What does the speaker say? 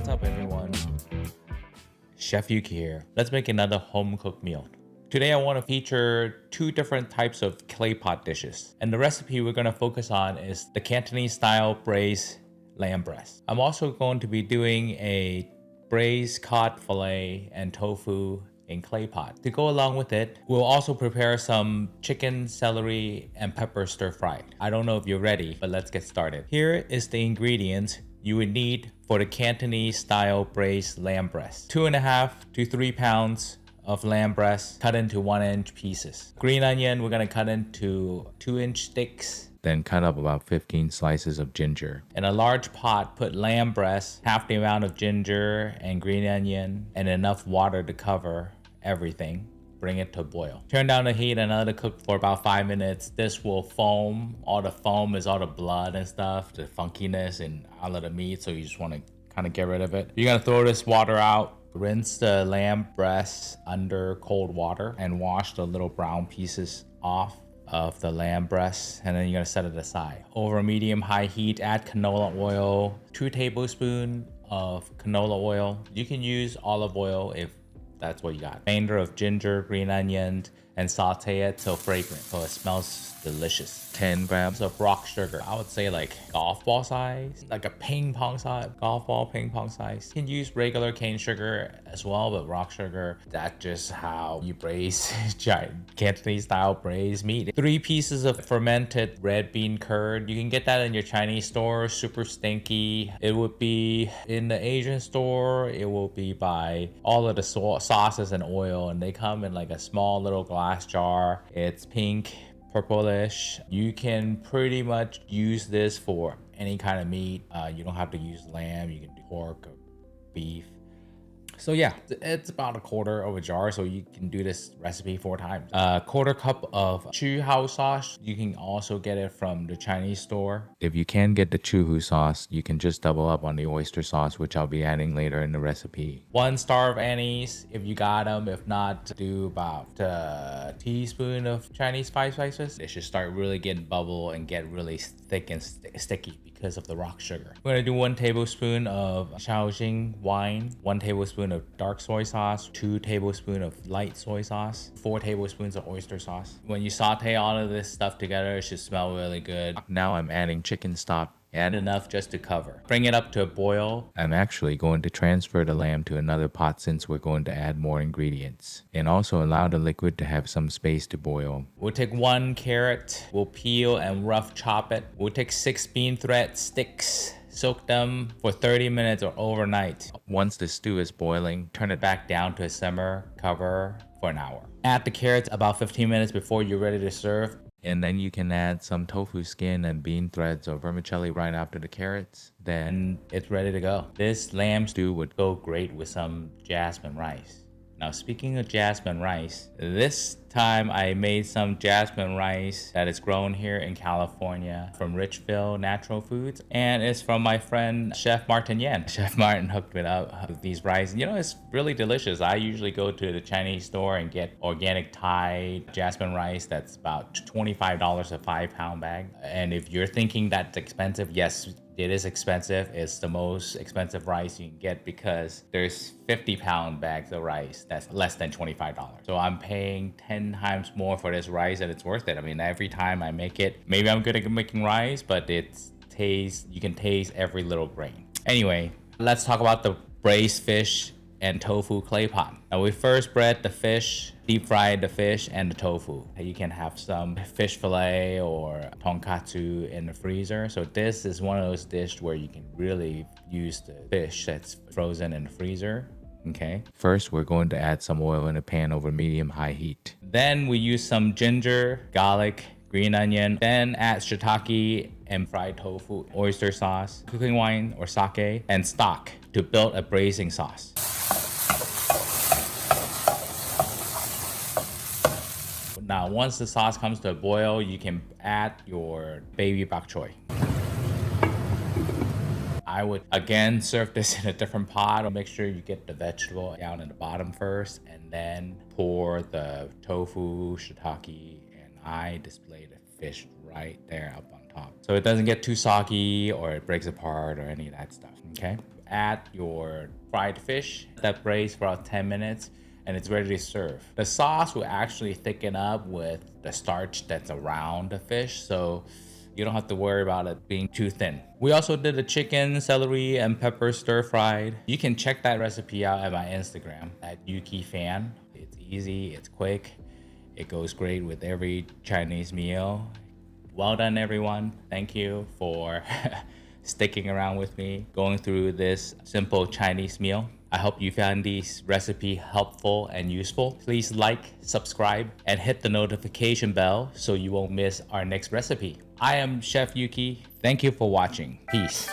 What's up everyone? Chef Yuki here. Let's make another home cooked meal. Today I want to feature two different types of clay pot dishes. And the recipe we're going to focus on is the Cantonese style braised lamb breast. I'm also going to be doing a braised cod fillet and tofu in clay pot. To go along with it, we'll also prepare some chicken, celery, and pepper stir fried. I don't know if you're ready, but let's get started. Here is the ingredients you would need for the Cantonese style braised lamb breast. 2.5 to 3 pounds of lamb breast cut into 1-inch pieces. Green onion, we're gonna cut into 2-inch sticks. Then cut up about 15 slices of ginger. In a large pot, put lamb breast, half the amount of ginger and green onion, and enough water to cover everything. Bring it to a boil. Turn down the heat and let it cook for about 5 minutes. This will foam. All the foam is all the blood and stuff, the funkiness and out of the meat, so you just want to kind of get rid of it. You're gonna throw this water out. Rinse the lamb breast under cold water and wash the little brown pieces off of the lamb breast, and then you're gonna set it aside. Over medium-high heat, add canola oil, 2 tablespoons of canola oil. You can use olive oil if that's what you got. Remainder of ginger, green onions, and saute it till fragrant, so it smells delicious. 10 grams of rock sugar. I would say like golf ball size, like a ping pong size, golf ball ping pong size. You can use regular cane sugar as well, but rock sugar, that's just how you braise Cantonese style braised meat. 3 pieces of fermented red bean curd. You can get that in your Chinese store, super stinky. It would be in the Asian store, it will be by all of the sauces and oil, and they come in like a small little glass jar. It's pink, purplish. You can pretty much use this for any kind of meat. You don't have to use lamb. You can do pork or beef. So yeah, it's about 1/4 of a jar, so you can do this recipe 4 times. 1/4 cup of Zhu Hou Sauce. You can also get it from the Chinese store. If you can get the Zhu Hou Sauce, you can just double up on the oyster sauce, which I'll be adding later in the recipe. 1 Star Anise, if you got them. If not, do about a teaspoon of Chinese spices. They should start really getting bubble and get really thick and sticky because of the rock sugar. We're gonna do 1 tablespoon of Shaoxing wine, 1 tablespoon of dark soy sauce, 2 tablespoons of light soy sauce, 4 tablespoons of oyster sauce. When you saute all of this stuff together, it should smell really good. Now I'm adding chicken stock. Add enough just to cover. Bring it up to a boil. I'm actually going to transfer the lamb to another pot since we're going to add more ingredients. And also allow the liquid to have some space to boil. We'll take 1 carrot. We'll peel and rough chop it. We'll take 6 bean thread sticks. Soak them for 30 minutes or overnight. Once the stew is boiling, turn it back down to a simmer. Cover for an hour. Add the carrots about 15 minutes before you're ready to serve. And then you can add some tofu skin and bean threads or vermicelli right after the carrots. Then it's ready to go. This lamb stew would go great with some jasmine rice. Now, speaking of jasmine rice, this time I made some jasmine rice that is grown here in California from Richville Natural Foods, and it's from my friend Chef Martin Yan. Chef Martin hooked me up with these rice. You know, it's really delicious. I usually go to the Chinese store and get organic Thai jasmine rice that's about $25 a 5-pound bag. And if you're thinking that's expensive, yes, it is expensive. It's the most expensive rice you can get because there's 50-pound bags of rice that's less than $25. So I'm paying 10 times more for this rice, and it's worth it. I mean, every time I make it, maybe I'm good at making rice, but you can taste every little grain. Anyway, let's talk about the braised fish and tofu clay pot. Now we first bread the fish, deep fried the fish and the tofu. You can have some fish fillet or tonkatsu in the freezer. So this is one of those dishes where you can really use the fish that's frozen in the freezer. Okay. First, we're going to add some oil in a pan over medium-high heat. Then we use some ginger, garlic, green onion, then add shiitake and fried tofu, oyster sauce, cooking wine or sake, and stock to build a braising sauce. Now, once the sauce comes to a boil, you can add your baby bok choy. I would again serve this in a different pot. Make sure you get the vegetable down in the bottom first, and then pour the tofu, shiitake, and I display the fish right there up on top, so it doesn't get too soggy or it breaks apart or any of that stuff. Okay. add your fried fish that braised for about 10 minutes and it's ready to serve. The sauce will actually thicken up with the starch that's around the fish, so you don't have to worry about it being too thin. We also did the chicken, celery, and pepper stir fried. You can check that recipe out at my Instagram at YukiFan. It's easy, it's quick, it goes great with every Chinese meal. Well done, everyone. Thank you for sticking around with me, going through this simple Chinese meal. I hope you found this recipe helpful and useful. Please like, subscribe, and hit the notification bell so you won't miss our next recipe. I am Chef Yuki. Thank you for watching. Peace.